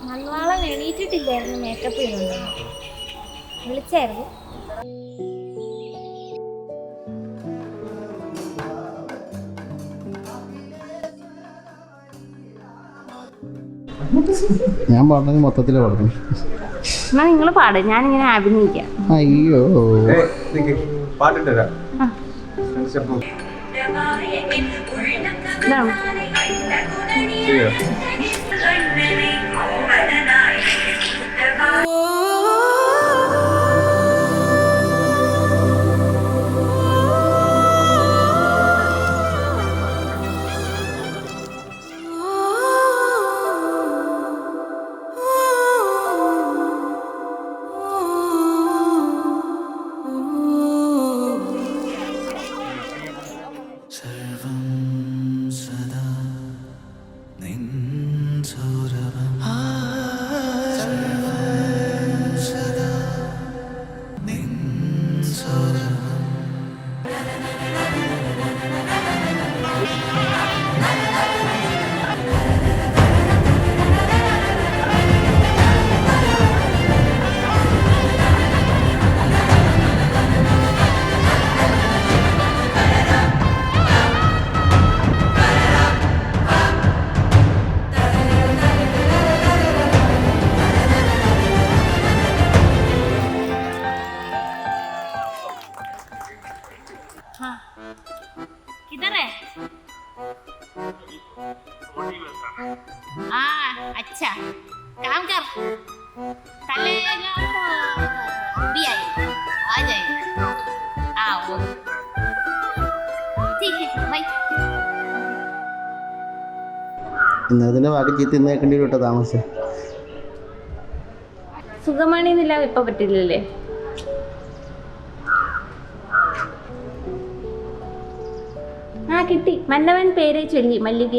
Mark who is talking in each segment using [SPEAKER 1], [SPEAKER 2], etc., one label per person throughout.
[SPEAKER 1] മൺവാളം എണീറ്റിട്ടില്ലായിരുന്നു, makeup ചെയ്യുന്നുണ്ടോ? വിളിച്ചായിരുന്നു.
[SPEAKER 2] ഞാൻ പാടുന്നത് മൊത്തത്തിൽ പാടുന്നു.
[SPEAKER 1] എന്നാ നിങ്ങൾ പാട്, ഞാനിങ്ങനെ അഭിനയിക്കാം.
[SPEAKER 2] അയ്യോ
[SPEAKER 3] പാട്ടിട്ടരാ
[SPEAKER 1] किधर है? अच्छा काम कर, चलेगा भी आई आ जाए। आओ ठीक है भाई.
[SPEAKER 2] ഇന്നതിന്റെ ബാക്കി ചീത്ത ഇന്നേക്കേണ്ടി വരും കേട്ടോ താമസം.
[SPEAKER 1] സുഖമാണെന്നില്ല ഇപ്പൊ പറ്റില്ലല്ലേ? കിട്ടി. മന്നവൻ പേരെ ചൊല്ലി മല്ലിക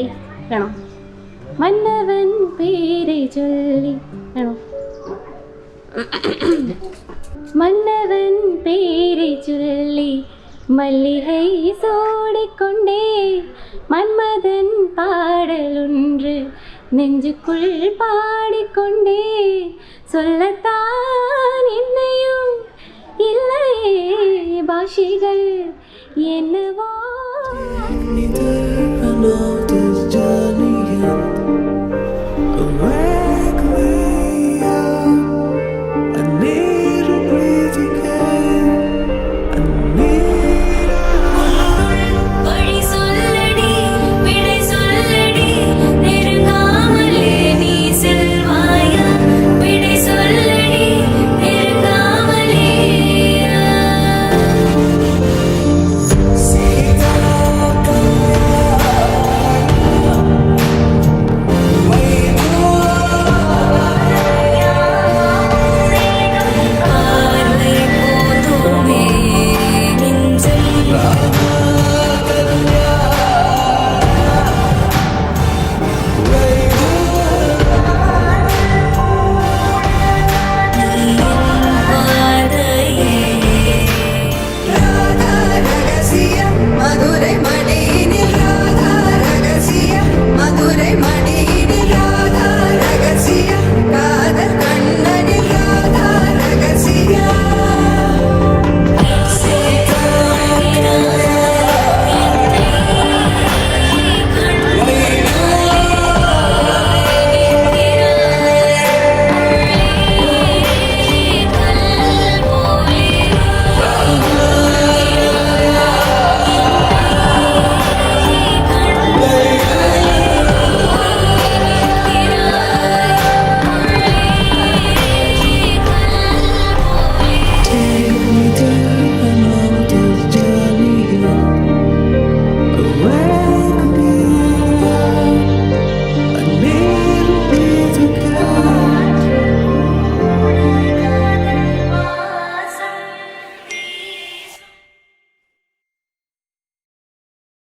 [SPEAKER 1] വേണോ? മന്നവൻ പേരെ ചൊല്ലി വേണോ? മന്നവൻ പേരെ ചൊല്ലി மல்லிகை சூடிக்கொண்டே மன்மதன் பாடலொன்று நெஞ்சுக்குள் பாடிக்கொண்டே சொல்லத்தான் என்னையும் இல்லையே பாஷைகள் என்னவோ